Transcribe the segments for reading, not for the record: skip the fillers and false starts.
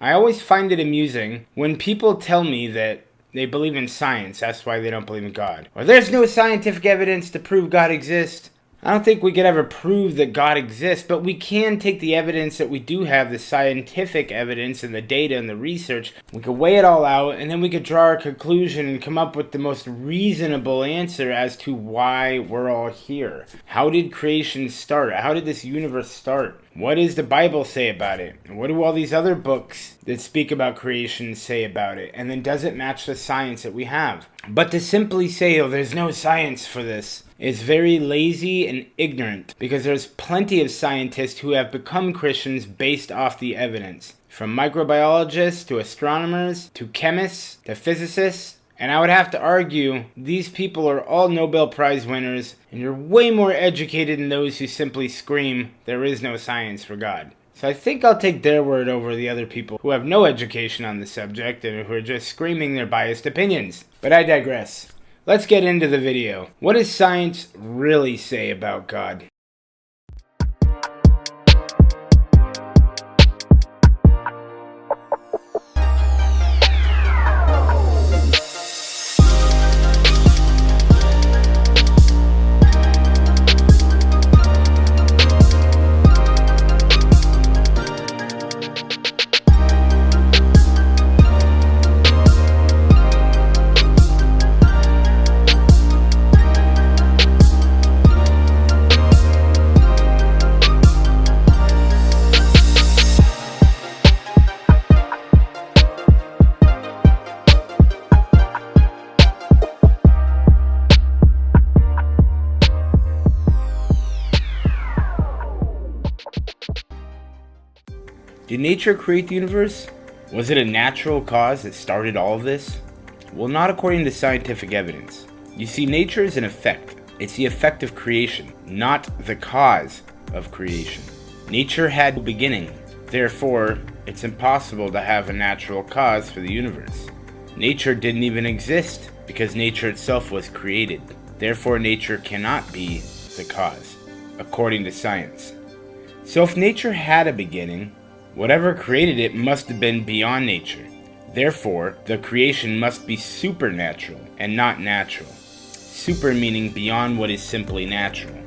I always find it amusing when people tell me that they believe in science, that's why they don't believe in God. Or there's no scientific evidence to prove God exists. I don't think we could ever prove that God exists, but we can take the evidence that we do have, the scientific evidence and the data and the research, we could weigh it all out, and then we could draw our conclusion and come up with the most reasonable answer as to why we're all here. How did creation start? How did this universe start? What does the Bible say about it? What do all these other books that speak about creation say about it? And then does it match the science that we have? But to simply say, oh, there's no science for this, is very lazy and ignorant, because there's plenty of scientists who have become Christians based off the evidence. From microbiologists to astronomers to chemists to physicists. And I would have to argue, these people are all Nobel Prize winners, and you're way more educated than those who simply scream, there is no science for God. So I think I'll take their word over the other people who have no education on the subject and who are just screaming their biased opinions. But I digress. Let's get into the video. What does science really say about God? Did nature create the universe? Was it a natural cause that started all of this? Well, not according to scientific evidence. You see, nature is an effect. It's the effect of creation, not the cause of creation. Nature had a beginning. Therefore, it's impossible to have a natural cause for the universe. Nature didn't even exist because nature itself was created. Therefore, nature cannot be the cause, according to science. So if nature had a beginning, whatever created it must have been beyond nature. Therefore, the creation must be supernatural and not natural. Super meaning beyond what is simply natural.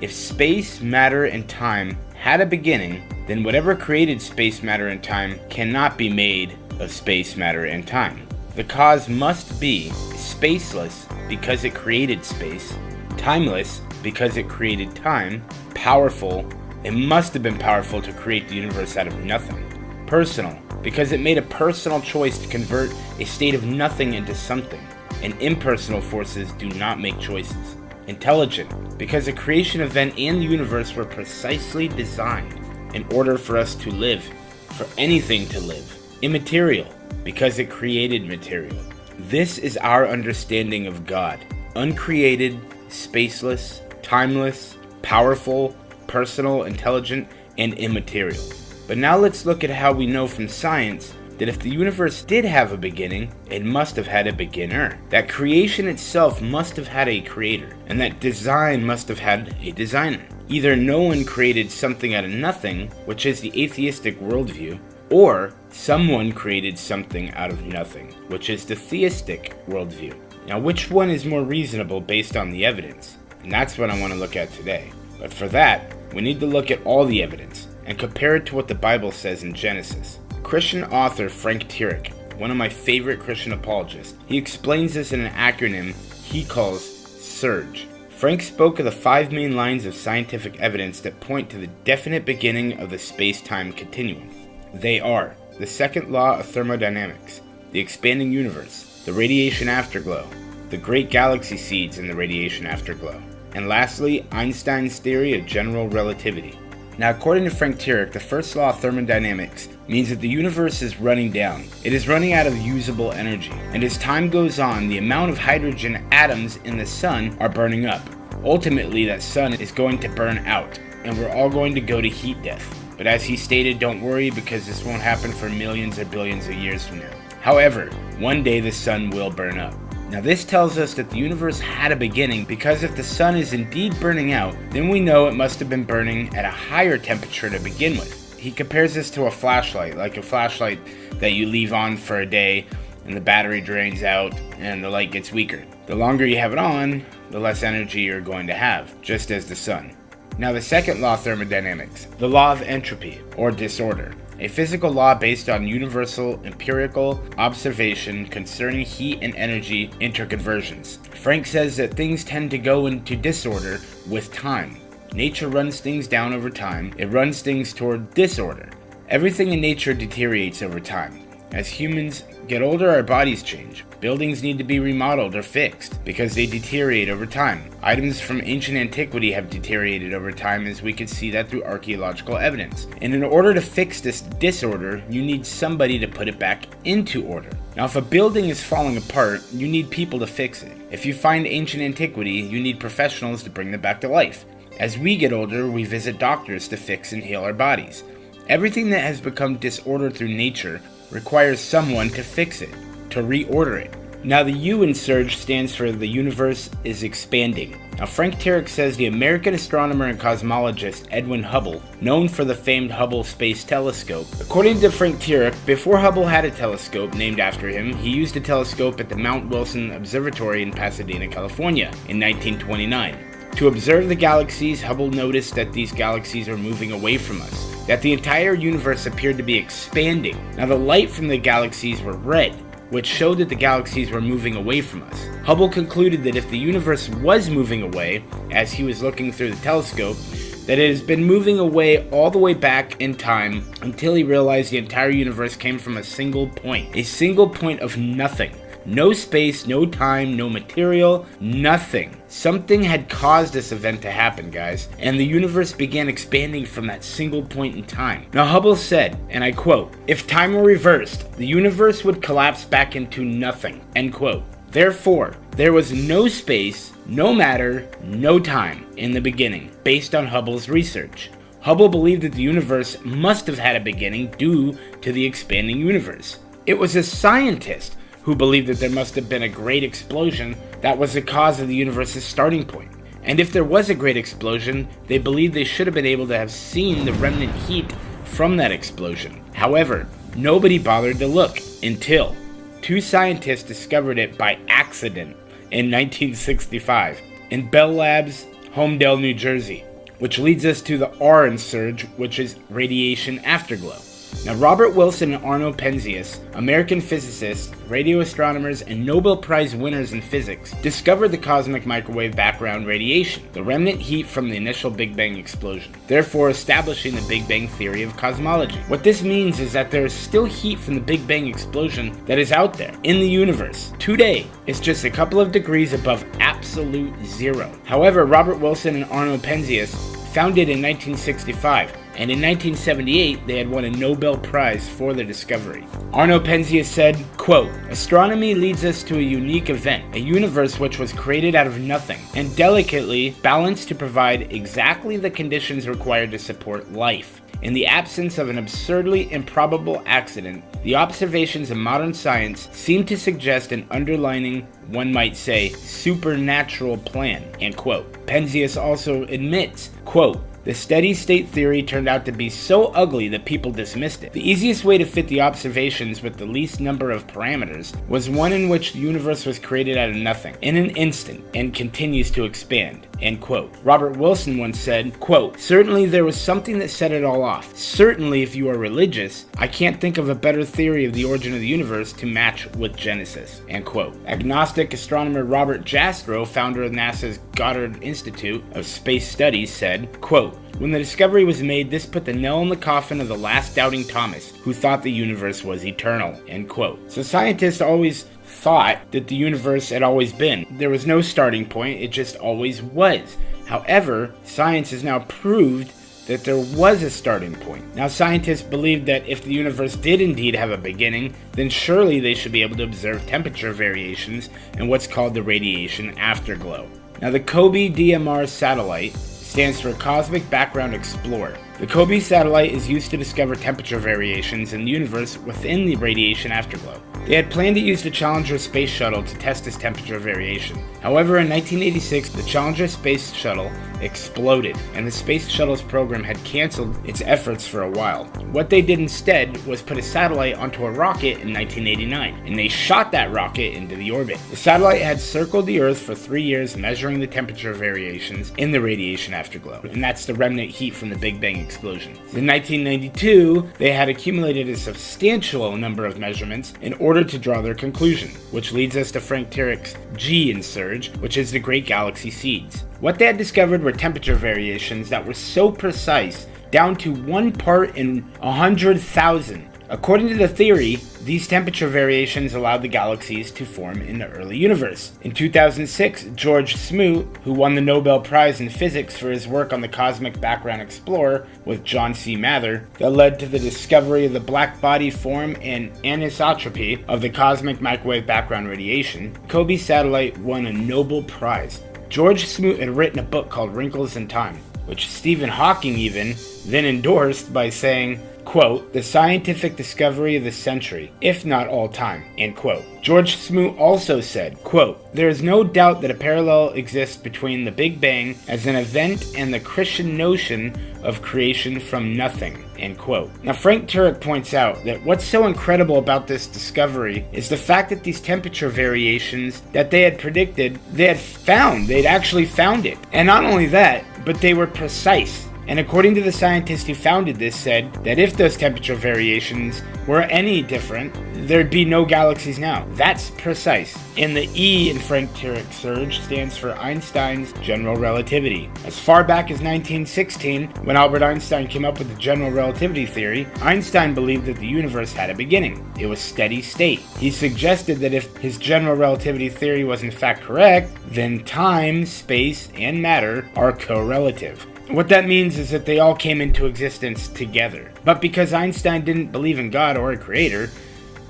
If space, matter, and time had a beginning, then whatever created space, matter, and time cannot be made of space, matter, and time. The cause must be spaceless because it created space, timeless because it created time, powerful. It must have been powerful to create the universe out of nothing. Personal, because it made a personal choice to convert a state of nothing into something. And impersonal forces do not make choices. Intelligent, because the creation event and the universe were precisely designed in order for us to live, for anything to live. Immaterial, because it created material. This is our understanding of God. Uncreated, spaceless, timeless, powerful, personal, intelligent, and immaterial. But now let's look at how we know from science that if the universe did have a beginning, it must have had a beginner. That creation itself must have had a creator, and that design must have had a designer. Either no one created something out of nothing, which is the atheistic worldview, or someone created something out of nothing, which is the theistic worldview. Now, which one is more reasonable based on the evidence? And that's what I want to look at today. But for that, we need to look at all the evidence and compare it to what the Bible says in Genesis. Christian author Frank Turek, one of my favorite Christian apologists, he explains this in an acronym he calls SURGE. Frank spoke of the 5 main lines of scientific evidence that point to the definite beginning of the space-time continuum. They are the second law of thermodynamics, the expanding universe, the radiation afterglow, the great galaxy seeds in the radiation afterglow, and lastly, Einstein's theory of general relativity. Now, according to Frank Turek, the first law of thermodynamics means that the universe is running down. It is running out of usable energy. And as time goes on, the amount of hydrogen atoms in the sun are burning up. Ultimately, that sun is going to burn out, and we're all going to go to heat death. But as he stated, don't worry, because this won't happen for millions or billions of years from now. However, one day the sun will burn up. Now this tells us that the universe had a beginning, because if the sun is indeed burning out, then we know it must have been burning at a higher temperature to begin with. He compares this to a flashlight, like a flashlight that you leave on for a day and the battery drains out and the light gets weaker. The longer you have it on, the less energy you're going to have, just as the sun. Now the second law of thermodynamics, the law of entropy, or disorder. A physical law based on universal empirical observation concerning heat and energy interconversions. Frank says that things tend to go into disorder with time. Nature runs things down over time. It runs things toward disorder. Everything in nature deteriorates over time. As humans get older, our bodies change. Buildings need to be remodeled or fixed because they deteriorate over time. Items from ancient antiquity have deteriorated over time, as we can see that through archaeological evidence. And in order to fix this disorder, you need somebody to put it back into order. Now, if a building is falling apart, you need people to fix it. If you find ancient antiquity, you need professionals to bring them back to life. As we get older, we visit doctors to fix and heal our bodies. Everything that has become disordered through nature requires someone to fix it, to reorder it. Now the U in Surge stands for the universe is expanding. Now Frank Turek says the American astronomer and cosmologist Edwin Hubble, known for the famed Hubble Space Telescope. According to Frank Turek, before Hubble had a telescope named after him, he used a telescope at the Mount Wilson Observatory in Pasadena, California in 1929. To observe the galaxies, Hubble noticed that these galaxies are moving away from us, that the entire universe appeared to be expanding. Now the light from the galaxies were red, which showed that the galaxies were moving away from us. Hubble concluded that if the universe was moving away, as he was looking through the telescope, that it has been moving away all the way back in time until he realized the entire universe came from a single point of nothing. No space, no time, no material, nothing. Something had caused this event to happen, guys, and the universe began expanding from that single point in time. Now Hubble said, and I quote, "If time were reversed, the universe would collapse back into nothing," end quote. Therefore, there was no space, no matter, no time in the beginning, based on Hubble's research. Hubble believed that the universe must have had a beginning due to the expanding universe. It was a scientist who believed that there must have been a great explosion that was the cause of the universe's starting point. And if there was a great explosion, they believed they should have been able to have seen the remnant heat from that explosion. However, nobody bothered to look until two scientists discovered it by accident in 1965 in Bell Labs, Homedale, New Jersey, which leads us to the R in Surge, which is radiation afterglow. Now, Robert Wilson and Arno Penzias, American physicists, radio astronomers, and Nobel Prize winners in physics, discovered the cosmic microwave background radiation, the remnant heat from the initial Big Bang explosion, therefore establishing the Big Bang theory of cosmology. What this means is that there is still heat from the Big Bang explosion that is out there in the universe. Today, it's just a couple of degrees above absolute zero. However, Robert Wilson and Arno Penzias found it in 1965, and in 1978 they had won a Nobel Prize for their discovery. Arno Penzias said, quote, "Astronomy leads us to a unique event, a universe which was created out of nothing, and delicately balanced to provide exactly the conditions required to support life. In the absence of an absurdly improbable accident, the observations of modern science seem to suggest an underlying, one might say, supernatural plan," end quote. Penzias also admits, quote, "The steady-state theory turned out to be so ugly that people dismissed it. The easiest way to fit the observations with the least number of parameters was one in which the universe was created out of nothing, in an instant, and continues to expand," end quote. Robert Wilson once said, quote, "Certainly there was something that set it all off. Certainly if you are religious, I can't think of a better theory of the origin of the universe to match with Genesis," end quote. Agnostic astronomer Robert Jastrow, founder of NASA's Goddard Institute of Space Studies, said, quote, "When the discovery was made, this put the nail in the coffin of the last doubting Thomas, who thought the universe was eternal," end quote. So scientists always thought that the universe had always been. There was no starting point, it just always was. However, science has now proved that there was a starting point. Now scientists believe that if the universe did indeed have a beginning, then surely they should be able to observe temperature variations in what's called the radiation afterglow. Now the COBE DMR satellite stands for Cosmic Background Explorer. The COBE satellite is used to discover temperature variations in the universe within the radiation afterglow. They had planned to use the Challenger space shuttle to test this temperature variation. However, in 1986, the Challenger space shuttle exploded, and the space shuttle's program had canceled its efforts for a while. What they did instead was put a satellite onto a rocket in 1989, and they shot that rocket into the orbit. The satellite had circled the Earth for 3 years, measuring the temperature variations in the radiation afterglow, and that's the remnant heat from the Big Bang explosion. In 1992, they had accumulated a substantial number of measurements in order to draw their conclusion, which leads us to Frank Turek's G in Surge, which is the Great Galaxy Seeds. What they had discovered were temperature variations that were so precise, down to 1 part in 100,000. According to the theory, these temperature variations allowed the galaxies to form in the early universe. In 2006, George Smoot, who won the Nobel Prize in Physics for his work on the Cosmic Background Explorer with John C. Mather, that led to the discovery of the black body form and anisotropy of the cosmic microwave background radiation, COBE satellite won a Nobel Prize. George Smoot had written a book called Wrinkles in Time, which Stephen Hawking even then endorsed by saying, quote, "the scientific discovery of the century, if not all time," end quote. George Smoot also said, quote, "there is no doubt that a parallel exists between the Big Bang as an event and the Christian notion of creation from nothing," end quote. Now Frank Turek points out that what's so incredible about this discovery is the fact that these temperature variations that they had predicted, they'd actually found it. And not only that, but they were precise. And according to the scientist who founded this, said that if those temperature variations were any different, there'd be no galaxies now. That's precise. And the E in Frank Turek's Surge stands for Einstein's general relativity. As far back as 1916, when Albert Einstein came up with the general relativity theory, Einstein believed that the universe had a beginning. It was steady state. He suggested that if his general relativity theory was in fact correct, then time, space, and matter are correlative. What that means is that they all came into existence together. But because Einstein didn't believe in God or a creator,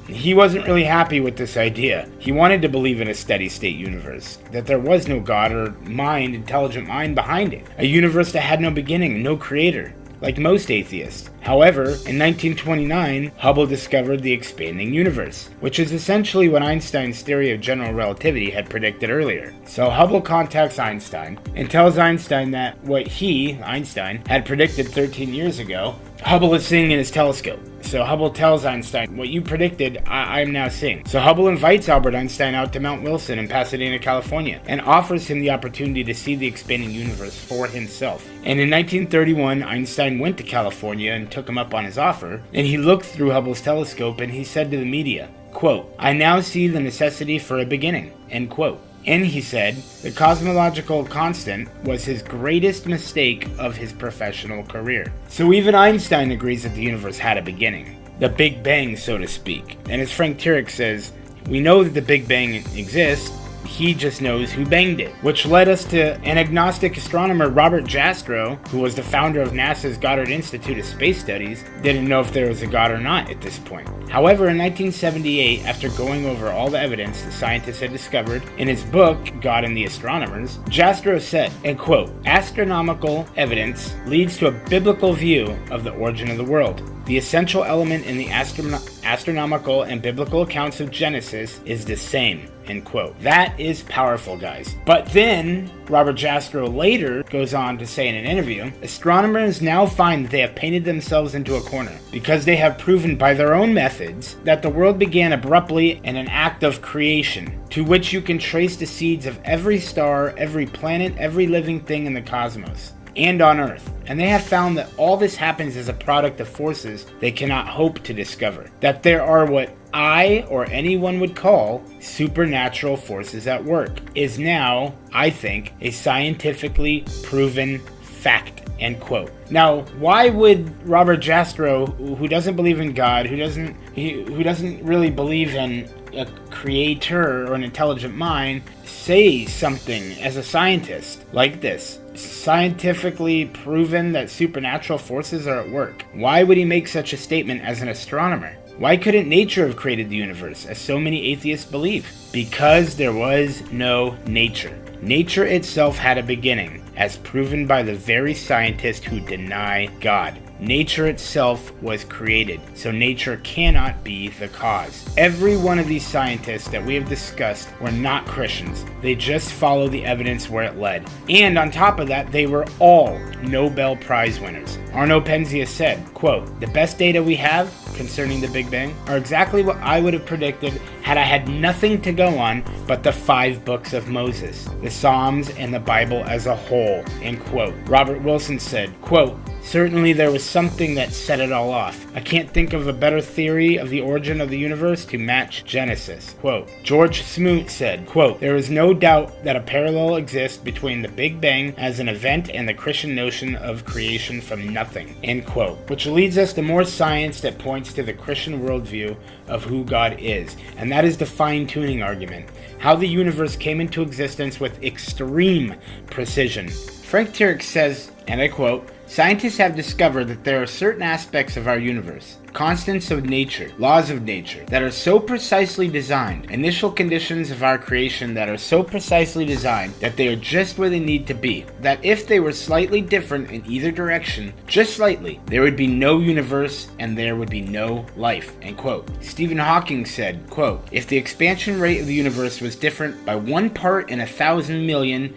he wasn't really happy with this idea. He wanted to believe in a steady state universe, that there was no God or intelligent mind behind it. A universe that had no beginning, no creator, like most atheists. However, in 1929, Hubble discovered the expanding universe, which is essentially what Einstein's theory of general relativity had predicted earlier. So Hubble contacts Einstein and tells Einstein that what he, Einstein, had predicted 13 years ago, Hubble is seeing in his telescope. So Hubble tells Einstein, what you predicted, I'm now seeing. So Hubble invites Albert Einstein out to Mount Wilson in Pasadena, California, and offers him the opportunity to see the expanding universe for himself. And in 1931, Einstein went to California and took him up on his offer, and he looked through Hubble's telescope and he said to the media, quote, "I now see the necessity for a beginning," end quote. And he said, the cosmological constant was his greatest mistake of his professional career. So even Einstein agrees that the universe had a beginning. The Big Bang, so to speak. And as Frank Turek says, we know that the Big Bang exists, he just knows who banged it. Which led us to an agnostic astronomer, Robert Jastrow, who was the founder of NASA's Goddard Institute of Space Studies, didn't know if there was a God or not at this point. However, in 1978, after going over all the evidence the scientists had discovered in his book, God and the Astronomers, Jastrow said, and quote, "Astronomical evidence leads to a biblical view of the origin of the world. The essential element in the astronomical and biblical accounts of Genesis is the same," end quote. That is powerful, guys. But then, Robert Jastrow later goes on to say in an interview, astronomers now find that they have painted themselves into a corner because they have proven by their own methods that the world began abruptly in an act of creation, to which you can trace the seeds of every star, every planet, every living thing in the cosmos and on Earth. And they have found that all this happens as a product of forces they cannot hope to discover. That there are what I or anyone would call supernatural forces at work is now, I think, a scientifically proven fact, end quote. Now, why would Robert Jastrow, who doesn't believe in God, who doesn't really believe in a creator or an intelligent mind, say something as a scientist like this? Scientifically proven that supernatural forces are at work. Why would he make such a statement as an astronomer? Why couldn't nature have created the universe, as so many atheists believe? Because there was no nature. Nature itself had a beginning. as proven by the very scientists who deny God. Nature itself was created, so nature cannot be the cause. Every one of these scientists that we have discussed were not Christians. They just followed the evidence where it led. And on top of that, they were all Nobel Prize winners. Arno Penzias said, quote, "The best data we have concerning the Big Bang are exactly what I would have predicted had I had nothing to go on but the 5 books of Moses, the Psalms, and the Bible as a whole," end quote. Robert Wilson said, quote, "Certainly there was something that set it all off. I can't think of a better theory of the origin of the universe to match Genesis." Quote, George Smoot said, quote, "There is no doubt that a parallel exists between the Big Bang as an event and the Christian notion of creation from nothing," end quote. Which leads us to more science that points to the Christian worldview of who God is, and that is the fine-tuning argument, how the universe came into existence with extreme precision. Frank Turek says, and I quote, "Scientists have discovered that there are certain aspects of our universe, constants of nature, laws of nature, that are so precisely designed, initial conditions of our creation that are so precisely designed that they are just where they need to be, that if they were slightly different in either direction, just slightly, there would be no universe and there would be no life," end quote. Stephen Hawking said, quote, "If the expansion rate of the universe was different by 1 part in 1,000 million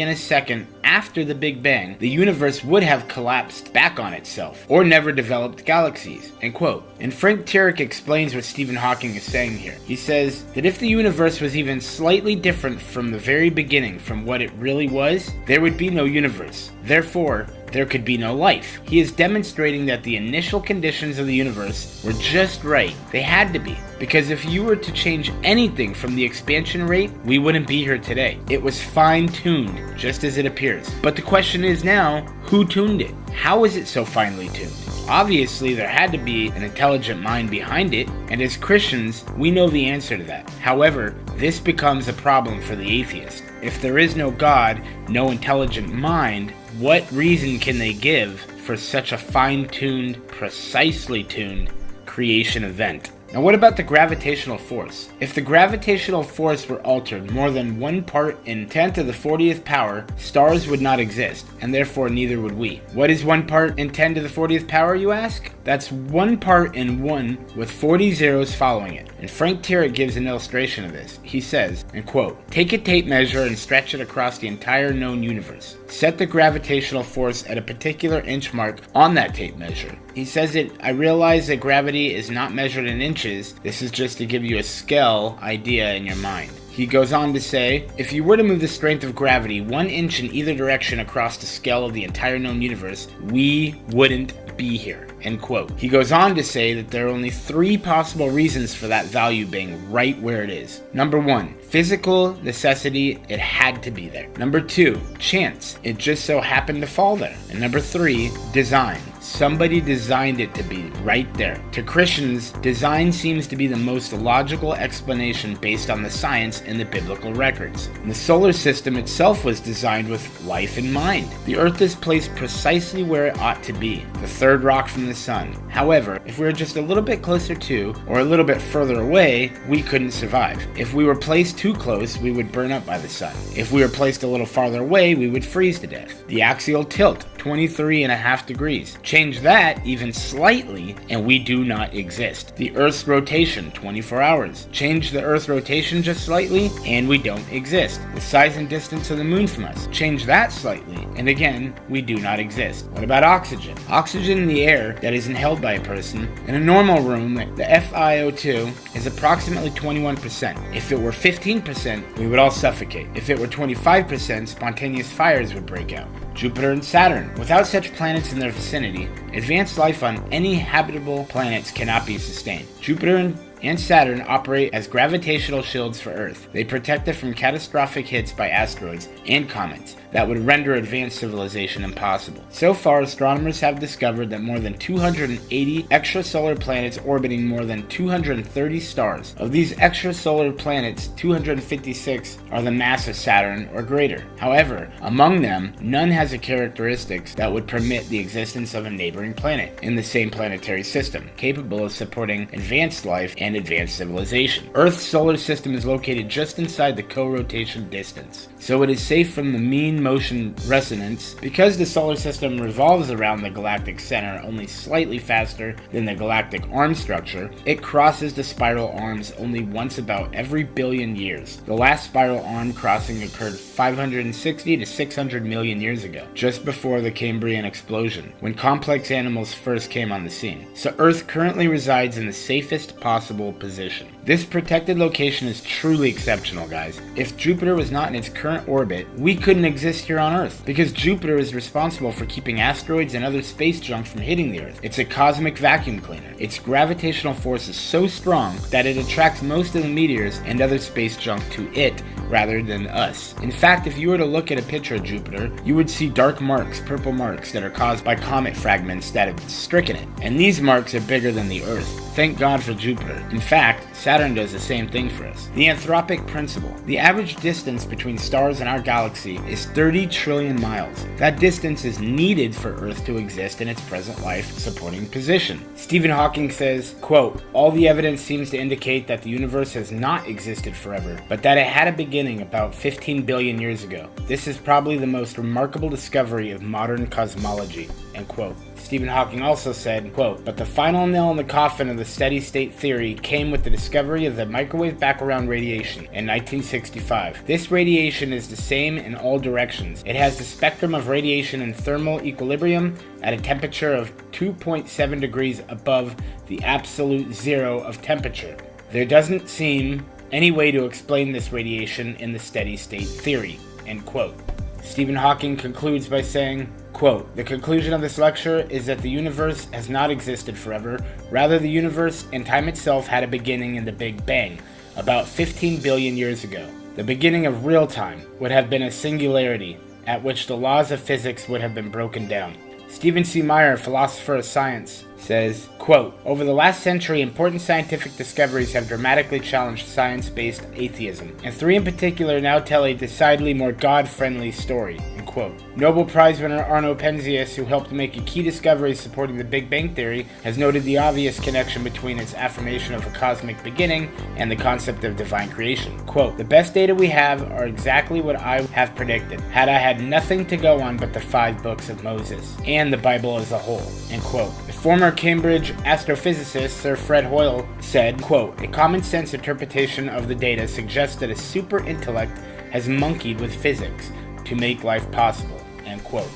a second after the Big Bang, the universe would have collapsed back on itself, or never developed galaxies," end quote. And Frank Turek explains what Stephen Hawking is saying here. He says that if the universe was even slightly different from the very beginning from what it really was, there would be no universe. Therefore, there could be no life. He is demonstrating that the initial conditions of the universe were just right. They had to be. Because if you were to change anything from the expansion rate, we wouldn't be here today. It was fine-tuned, just as it appears. But the question is now, who tuned it? How is it so finely tuned? Obviously, there had to be an intelligent mind behind it, and as Christians, we know the answer to that. However, this becomes a problem for the atheist. If there is no God, no intelligent mind, what reason can they give for such a fine-tuned, precisely tuned creation event? Now what about the gravitational force? If the gravitational force were altered more than 1 part in 10 to the 40th power, stars would not exist, and therefore neither would we. What is 1 part in 10 to the 40th power, you ask? That's 1 part in 1 with 40 zeros following it. And Frank Turek gives an illustration of this. He says, and quote, "Take a tape measure and stretch it across the entire known universe. Set the gravitational force at a particular inch mark on that tape measure." He says it, "I realize that gravity is not measured in inches. This is just to give you a scale idea in your mind." He goes on to say, "If you were to move the strength of gravity 1 inch in either direction across the scale of the entire known universe, we wouldn't be here," end quote. He goes on to say that there are only 3 possible reasons for that value being right where it is. Number 1, physical necessity, it had to be there. Number 2, chance, it just so happened to fall there. And number 3, design. Somebody designed it to be right there. To Christians, design seems to be the most logical explanation based on the science and the biblical records. And the solar system itself was designed with life in mind. The Earth is placed precisely where it ought to be, the 3rd rock from the sun. However, if we were just a little bit closer to, or a little bit further away, we couldn't survive. If we were placed too close, we would burn up by the sun. If we were placed a little farther away, we would freeze to death. The axial tilt, 23.5 degrees. Change that even slightly, and we do not exist. The Earth's rotation, 24 hours. Change the Earth's rotation just slightly, and we don't exist. The size and distance of the moon from us. Change that slightly, and again, we do not exist. What about oxygen? Oxygen in the air that is inhaled by a person. In a normal room, the FiO2 is approximately 21%. If it were 15%, we would all suffocate. If it were 25%, spontaneous fires would break out. Jupiter and Saturn. Without such planets in their vicinity, advanced life on any habitable planets cannot be sustained. Jupiter and Saturn operate as gravitational shields for Earth. They protect it from catastrophic hits by asteroids and comets that would render advanced civilization impossible. So far, astronomers have discovered that more than 280 extrasolar planets orbiting more than 230 stars. Of these extrasolar planets, 256 are the mass of Saturn or greater. However, among them, none has the characteristics that would permit the existence of a neighboring planet in the same planetary system, capable of supporting advanced life and and advanced civilization. Earth's solar system is located just inside the co-rotation distance, so it is safe from the mean motion resonance. Because the solar system revolves around the galactic center only slightly faster than the galactic arm structure, it crosses the spiral arms only once about every billion years. The last spiral arm crossing occurred 560 to 600 million years ago, just before the Cambrian explosion, when complex animals first came on the scene. So Earth currently resides in the safest possible position. This protected location is truly exceptional, guys. If Jupiter was not in its current orbit, we couldn't exist here on Earth, because Jupiter is responsible for keeping asteroids and other space junk from hitting the Earth. It's a cosmic vacuum cleaner. Its gravitational force is so strong that it attracts most of the meteors and other space junk to it rather than us. In fact, if you were to look at a picture of Jupiter, you would see dark marks, purple marks, that are caused by comet fragments that have stricken it. And these marks are bigger than the Earth. Thank God for Jupiter. In fact, Saturn does the same thing for us. The anthropic principle. The average distance between stars in our galaxy is 30 trillion miles. That distance is needed for Earth to exist in its present life-supporting position. Stephen Hawking says, quote, "All the evidence seems to indicate that the universe has not existed forever, but that it had a beginning about 15 billion years ago. This is probably the most remarkable discovery of modern cosmology," end quote. Stephen Hawking also said, quote, "But the final nail in the coffin of the steady-state theory came with the discovery of the microwave background radiation in 1965. This radiation is the same in all directions. It has the spectrum of radiation in thermal equilibrium at a temperature of 2.7 degrees above the absolute zero of temperature. There doesn't seem any way to explain this radiation in the steady-state theory," end quote. Stephen Hawking concludes by saying, quote, "The conclusion of this lecture is that the universe has not existed forever. Rather, the universe and time itself had a beginning in the Big Bang, about 15 billion years ago. The beginning of real time would have been a singularity, at which the laws of physics would have been broken down." Stephen C. Meyer, philosopher of science, says, quote, "Over the last century, important scientific discoveries have dramatically challenged science-based atheism, and three in particular now tell a decidedly more God-friendly story," end quote. Nobel Prize winner Arno Penzias, who helped make a key discovery supporting the Big Bang Theory, has noted the obvious connection between its affirmation of a cosmic beginning and the concept of divine creation. Quote, "The best data we have are exactly what I have predicted, had I had nothing to go on but the 5 books of Moses, and the Bible as a whole," end quote. The former Cambridge astrophysicist Sir Fred Hoyle said, quote, "A common sense interpretation of the data suggests that a super intellect has monkeyed with physics to make life possible," end quote.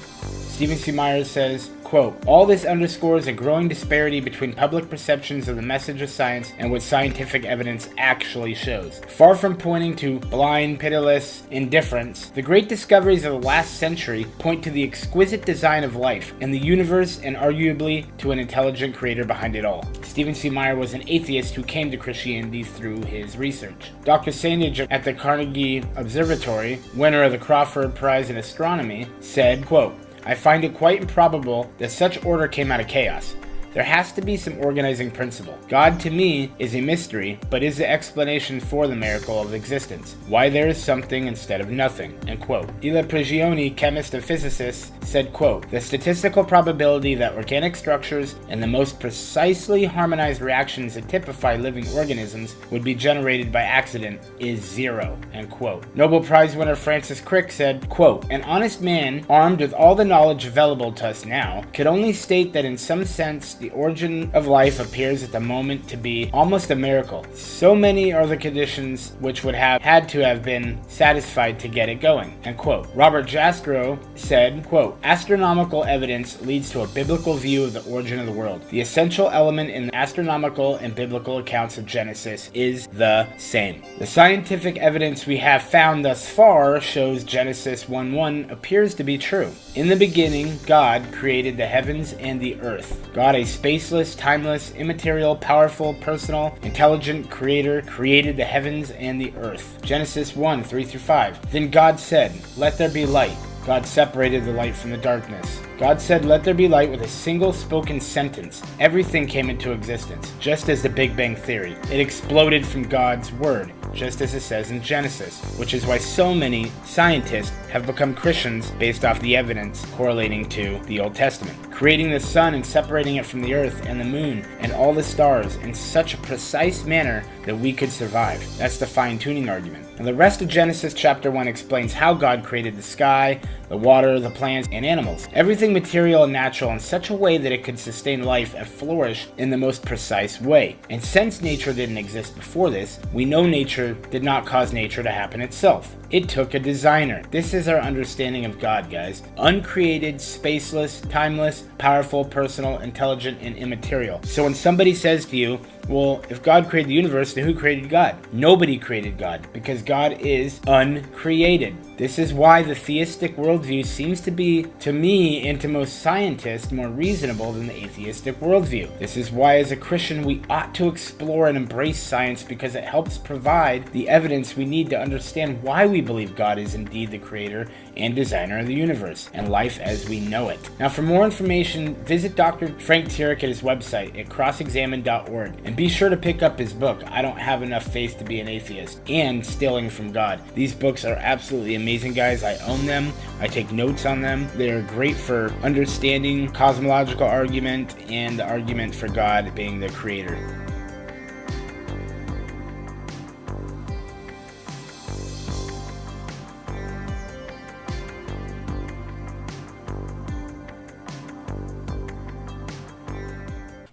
Stephen C. Myers says, quote, "All this underscores a growing disparity between public perceptions of the message of science and what scientific evidence actually shows. Far from pointing to blind, pitiless indifference, the great discoveries of the last century point to the exquisite design of life and the universe, and arguably to an intelligent creator behind it all." Stephen C. Meyer was an atheist who came to Christianity through his research. Dr. Sandage at the Carnegie Observatory, winner of the Crawford Prize in Astronomy, said, quote, "I find it quite improbable that such order came out of chaos. There has to be some organizing principle. God, to me, is a mystery, but is the explanation for the miracle of existence. Why there is something instead of nothing," end quote. Della Prigioni, chemist and physicist, said, quote, "The statistical probability that organic structures and the most precisely harmonized reactions that typify living organisms would be generated by accident is 0, end quote. Nobel Prize winner Francis Crick said, quote, "An honest man, armed with all the knowledge available to us now, could only state that in some sense the origin of life appears at the moment to be almost a miracle. So many are the conditions which would have had to have been satisfied to get it going," end quote. Robert Jastrow said, quote, "Astronomical evidence leads to a biblical view of the origin of the world. The essential element in the astronomical and biblical accounts of Genesis is the same. The scientific evidence we have found thus far shows Genesis 1:1 appears to be true. In the beginning, God created the heavens and the earth. God, a spaceless, timeless, immaterial, powerful, personal, intelligent creator, created the heavens and the earth." Genesis 1:3-5. "Then God said, 'Let there be light.' God separated the light from the darkness. God said, 'Let there be light,' with a single spoken sentence. Everything came into existence, just as the Big Bang Theory. It exploded from God's word. just as it says in Genesis, which is why so many scientists have become Christians based off the evidence correlating to the Old Testament. Creating the sun and separating it from the earth and the moon and all the stars in such a precise manner that we could survive. That's the fine-tuning argument. And the rest of Genesis chapter 1 explains how God created the sky, the water, the plants, and animals. Everything material and natural in such a way that it could sustain life and flourish in the most precise way. And since nature didn't exist before this, we know nature did not cause nature to happen itself. It took a designer. This is our understanding of God, guys. Uncreated, spaceless, timeless, powerful, personal, intelligent, and immaterial. So when somebody says to you, well, if God created the universe, then who created God? Nobody created God, because God is uncreated. This is why the theistic worldview seems to be, to me and to most scientists, more reasonable than the atheistic worldview. This is why, as a Christian, we ought to explore and embrace science, because it helps provide the evidence we need to understand why we believe God is indeed the creator and designer of the universe and life as we know it. Now, for more information, visit Dr. Frank Turek at his website at crossexamined.org, and be sure to pick up his book, I Don't Have Enough Faith to Be an Atheist, and Stealing from God. These books are absolutely amazing, guys. I own them. I take notes on them. They're great for understanding cosmological argument and the argument for God being the creator.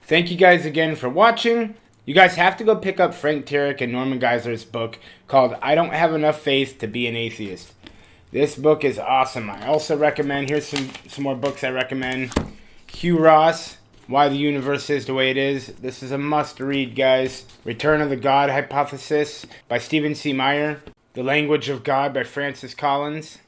Thank you guys again for watching. You guys have to go pick up Frank Turek and Norman Geisler's book called I Don't Have Enough Faith to Be an Atheist. This book is awesome. I also recommend, here's some more books I recommend. Hugh Ross, Why the Universe Is the Way It Is. This is a must-read, guys. Return of the God Hypothesis by Stephen C. Meyer. The Language of God by Francis Collins.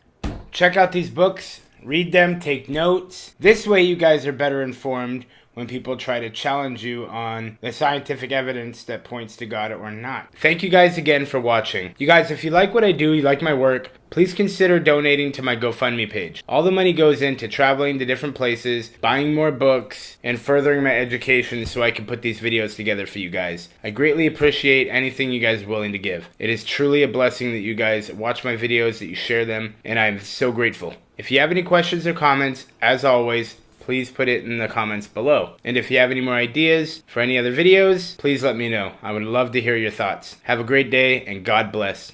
Check out these books. Read them. Take notes. This way you guys are better informed when people try to challenge you on the scientific evidence that points to God or not. Thank you guys again for watching. You guys, if you like what I do, you like my work, please consider donating to my GoFundMe page. All the money goes into traveling to different places, buying more books, and furthering my education so I can put these videos together for you guys. I greatly appreciate anything you guys are willing to give. It is truly a blessing that you guys watch my videos, that you share them, and I'm so grateful. If you have any questions or comments, as always, please put it in the comments below. And if you have any more ideas for any other videos, please let me know. I would love to hear your thoughts. Have a great day, and God bless.